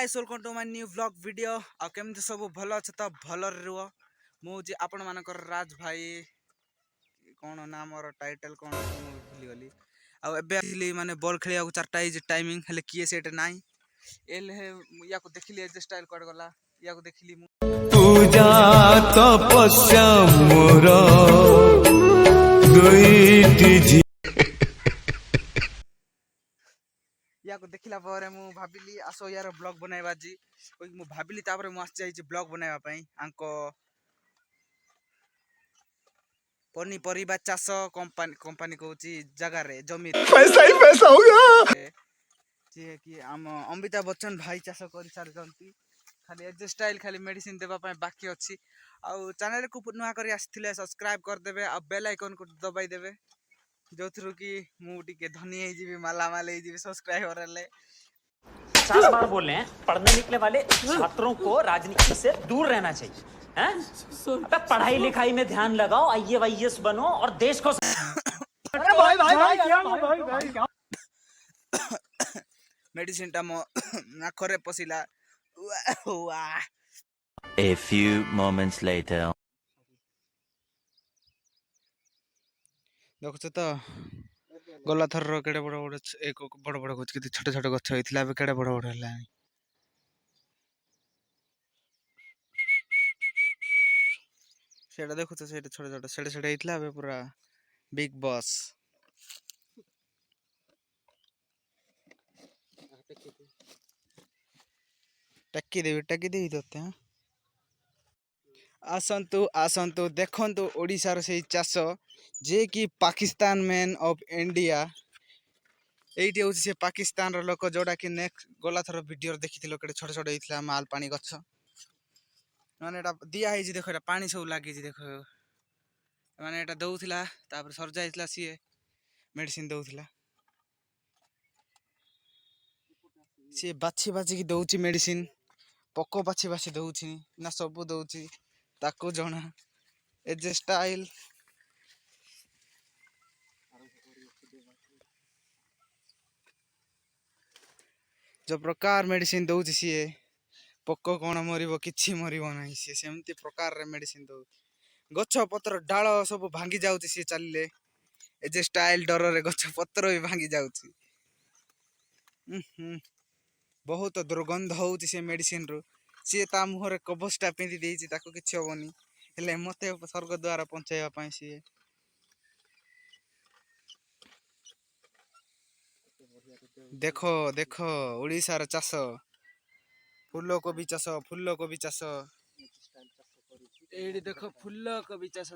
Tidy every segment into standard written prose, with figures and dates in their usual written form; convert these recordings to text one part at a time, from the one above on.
Guys welcome to my new vlog video आ केमती सब भल अच्छे तो भल रुह मुझे आपण मानकर राज भाई कौन ना मोर टाइटल कौन भूली गली आबे माने बॉल खेलिया चारटा टाइमिंग हेले किए सेट नाई एले या को देखली ए स्टाइल कट गला या को देखली पूजा तपस्या मोर दुईटी या को देखला पर मु भाबिली आसो यार ब्लॉग बनाइबा जी मु भाबिली तापर मु आस जाई ब्लॉग बनाइबा पई आंको पनी परिबा चाष कंपनी कहूची जगह रे जमी पैसा ही पैसा होगा। जे कि आम अमिताभ बच्चन भाई चाष कर सारचंती खाली एज स्टाइल खाली मेडिसिन देबा पई बाकी अछि आ चैनल को नुआ करी आस्थिले सब्सक्राइब कर देबे आ बेल आइकन को दबाई देबे जो थ्रू कि मु टिके धनी हे जीबी माला माल हे जीबी सब्सक्राइबर ले 4 बार बोल रहे हैं पढ़ने निकले वाले छात्रों को राजनीति से दूर रहना चाहिए हैं? अबे पढ़ाई लिखाई में ध्यान लगाओ IAS बनो और देश को अरे भाई क्या मेडिसिन टा मो नाखरे पसिला वाह A few moments later. देखो तो गला थर केड़े बड़ बड़ एक बड़ बड़ गछ कि छोटे छोटे गछ होइथिला अब केड़े बड़ बड़ हला सेटा देखो तो सेटा छोटे छोटे सेड़े सेड़े होइथिला अब पूरा बिग बॉस टक्की देवी दोते हैं आसंतु आसंतु देखंतु ओडिशार से चाष जे कि पाकिस्तान मैन ऑफ इंडिया एइटे होची से पाकिस्तान रो लोक जोडा कि नेक्स्ट गोला थर वीडियो देखिथिलो केडे छोटे छोटे हितला माल पानी गछ माने एटा दिया हे जी देखो एटा पानी सब लागी जी देखो माने एटा दउथिला तापर सर जाइथिला सीए मेडिसिन दउथिला सी बाछी बाछी की दउची मेडिसिन पको बाछी बाछी दउची ना सब दउची ताको जणा ए जे स्टाइल जो प्रकार मेडिसिन दउची सीए पको कोण मरिबो किछि मरिबो नाही सी सेमती प्रकार रे मेडिसिन दउ गछ पत्र डाळ सब भांगी जाउची सी चलले ए जे स्टाइल डर रे गछ पत्र भी भांगी जाउची बहुत दुर्गंध होउची से मेडिसिन रो सी ता मुहरे कबसटा पिंदी देइची ताको किछि होबनी हेले मते स्वर्ग द्वारा पहुंचाइबा पई सी देखो देखो ओडिसा रे चाष फूल कोबी चाष एडी देखो फूल कोबी चाष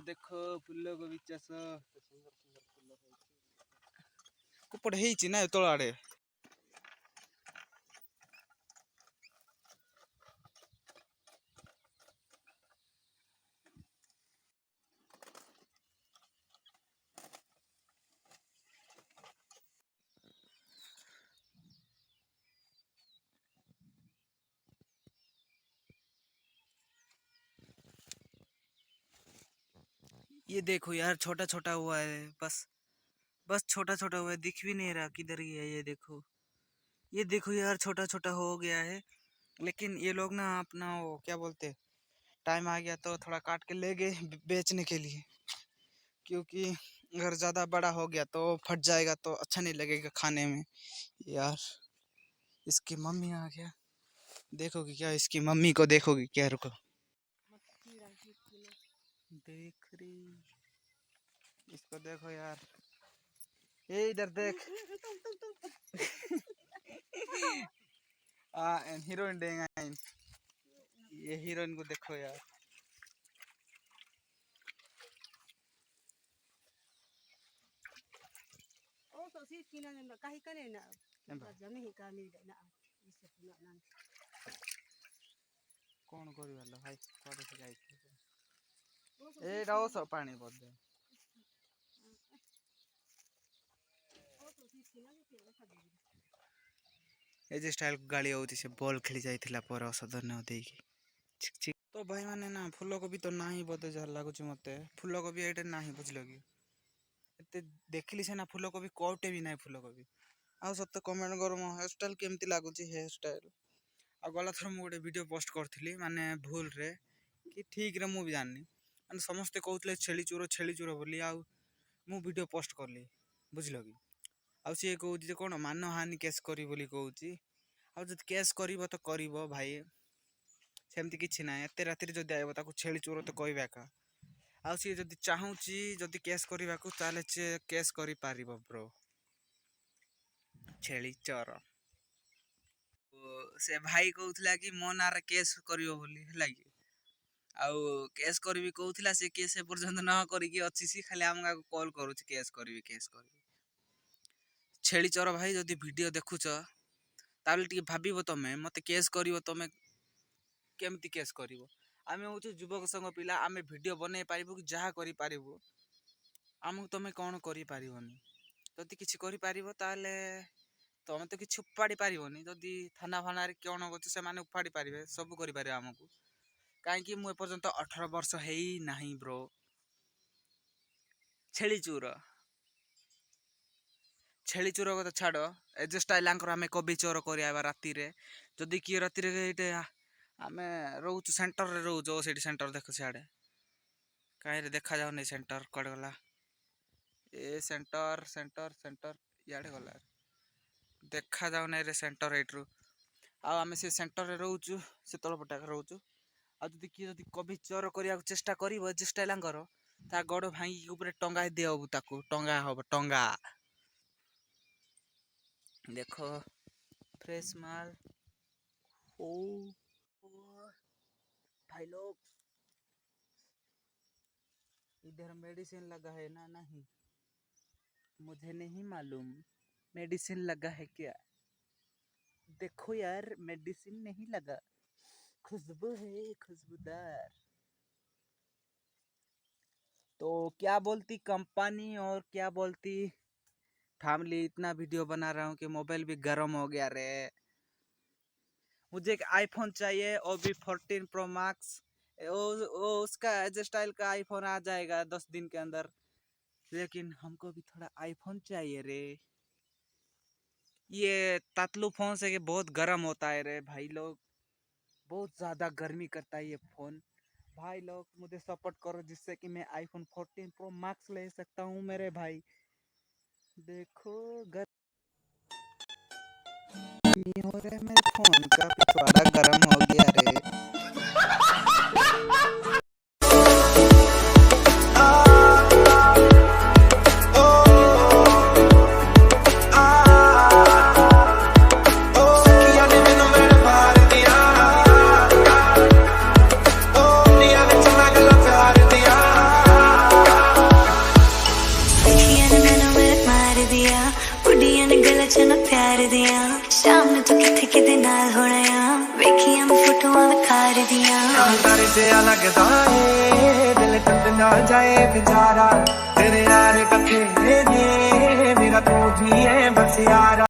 कुपड़ हेइची ना तोळ आडे ये देखो यार छोटा छोटा हुआ है बस छोटा छोटा हुआ है दिख भी नहीं रहा किधर गया ये देखो यार छोटा छोटा हो गया है लेकिन ये लोग ना अपना वो क्या बोलते टाइम आ गया तो थोड़ा काट के ले गए बेचने के लिए क्योंकि अगर ज़्यादा बड़ा हो गया तो फट जाएगा तो अच्छा नहीं लगेगा खाने में यार इसकी मम्मी आ गया देखोगी क्या इसकी मम्मी को देखोगी क्या रुको देख रही इसको देखो यार ये इधर देख हीरोइन देंगे ये हीरोइन को देखो यार ओ तो सी किना न काही कने ना जमी ही का मिल ना इससे पुना ना कौन करी वाला भाई कोडे से जाई ए डाओ सब पानी बदे ए जे स्टाइल गाड़ी होती से बॉल खेली जाइथिला पर औषध न देकी छिक छिक तो भाई माने ना फूल को भी तो नाही बदे जा लागु छ मते फूल को भी एटे नाही बुझलो की एते देखली से ना फूल को भी कोटे भी नाही फूल को भी आ सब तो कमेंट करो मो हेयर स्टाइल केमती लागु छी हेयर स्टाइल ଆଉ ଗଲା ଥର ମୁଁ ଗୋଟେ ଭିଡ଼ିଓ ପୋଷ୍ଟ କରିଥିଲି ମାନେ ଭୁଲରେ କି ଠିକ୍ରେ ମୁଁ ବି ଜାଣିନି, ମାନେ ସମସ୍ତେ କହୁଥିଲେ ଛେଳି ଚୋର ବୋଲି, ଆଉ ମୁଁ ଭିଡ଼ିଓ ପୋଷ୍ଟ କଲି, ବୁଝିଲ କି? ଆଉ ସିଏ କହୁଛି ଯେ କ'ଣ ମାନହାନି କେସ୍ କରିବି ବୋଲି କହୁଛି। ଆଉ ଯଦି କେସ୍ କରିବ ତ କରିବ ଭାଇ, ସେମିତି କିଛି ନାହିଁ। ଏତେ ରାତିରେ ଯଦି ଆଇବ ତାକୁ ଛେଳି ଚୋର ତ କହିବା ଏକା। ଆଉ ସିଏ ଯଦି ଚାହୁଁଛି ଯଦି କେସ୍ କରିବାକୁ ତାହେଲେ ସିଏ କେସ୍ କରିପାରିବ ବ୍ରୋ, ଛେଳି ଚୋର। ସେ ଭାଇ କହୁଥିଲା କି ମୋ ନାଁରେ କେସ୍ କରିବ ବୋଲି, ହେଲା କି? ଆଉ କେସ୍ କରିବି କହୁଥିଲା, ସେ କେସ୍ ଏ ପର୍ଯ୍ୟନ୍ତ ନ କରିକି ଅଛି, ସିଏ ଖାଲି ଆମକୁ କଲ୍ କରୁଛି କେସ୍ କରିବି। ଛେଳି ଚୋର ଭାଇ ଯଦି ଭିଡ଼ିଓ ଦେଖୁଛ ତାହେଲେ ଟିକେ ଭାବିବ, ତମେ ମୋତେ କେସ୍ କରିବ, ତମେ କେମିତି କେସ୍ କରିବ? ଆମେ ହେଉଛୁ ଯୁବକ ସଂଘ ପିଲା, ଆମେ ଭିଡ଼ିଓ ବନେଇ ପାରିବୁ କି ଯାହା କରିପାରିବୁ, ଆମକୁ ତମେ କ'ଣ କରିପାରିବନି। ଯଦି କିଛି କରିପାରିବ ତାହେଲେ ତମେ ତ କିଛି ଉପାଡ଼ି ପାରିବନି। ଯଦି ଥାନା ଫାନାରେ କ'ଣ କରୁଛ ସେମାନେ ଉପାଡ଼ି ପାରିବେ, ସବୁ କରିପାରିବେ ଆମକୁ। କାହିଁକି ମୁଁ ଏପର୍ଯ୍ୟନ୍ତ 18 ବର୍ଷ ହେଇନାହିଁ ବ୍ରୋ। ଛେଳି ଚୋର କଥା ଛାଡ଼, ଏଜ ଷ୍ଟାଇଲାଙ୍କର ଆମେ କବି ଚୋର କରିବା ରାତିରେ। ଯଦି କିଏ ରାତିରେ ଏଇଠି ଆମେ ରହୁଛୁ ସେଣ୍ଟରରେ ରହୁଛୁ, ସେଇଠି ସେଣ୍ଟର ଦେଖ ସିଆଡ଼େ, କାହିଁରେ ଦେଖାଯାଉନି ସେଣ୍ଟର, କୁଆଡ଼େ ଗଲା? ଏ ସେଣ୍ଟର ଇଆଡ଼େ ଗଲା, ଦେଖାଯାଉନି ରେ ସେଣ୍ଟର ଏଇଠରୁ। ଆଉ ଆମେ ସେ ସେଣ୍ଟରରେ ରହୁଛୁ, ସେ ତଳପଟାକ ରହୁଛୁ। ଆଉ ଯଦି କିଏ କବି ଚୋର କରିବାକୁ ଚେଷ୍ଟା କରିବ ଏଜ ଷ୍ଟାଇଲାଙ୍କର, ତା ଗୋଡ଼ ଭାଙ୍ଗିକି ଉପରେ ଟଙ୍ଗା ଦିଆହବ, ତାକୁ ଟଙ୍ଗା ହବ, ଟଙ୍ଗା। देखो फ्रेश माल। ओ भाई लोग, इधर मेडिसिन लगा है ना? नहीं, मुझे नहीं मालूम मेडिसिन लगा है क्या। देखो यार, मेडिसिन नहीं लगा, खुशबू है, खुशबूदार। तो क्या बोलती कंपनी और क्या बोलती फैमिली, इतना वीडियो बना रहा हूँ कि मोबाइल भी गर्म हो गया रे। मुझे एक आईफोन चाहिए, वो भी 14 प्रो मैक्स। वो उसका एज स्टाइल का आईफोन आ जाएगा 10 दिन के अंदर, लेकिन हमको भी थोड़ा आईफोन चाहिए रे। ये तातलू फोन से ये बहुत गर्म होता है रे भाई लोग, बहुत ज़्यादा गर्मी करता है ये फ़ोन। भाई लोग मुझे सपोर्ट करो, जिससे कि मैं आईफोन 14 प्रो मैक्स ले सकता हूँ मेरे भाई। देखो गर्मी हो रहा है, मेरे फोन का पिछवाड़ा गर्म हो गया रे। शाम ने तो किथे नाल होना आ, वेखियां फोटोआं विखार दियां। तारे से लगदा है दिल टूट ना जाए बेचारा, तेरे यार कथे ने मेरा तू ही है बस यारा।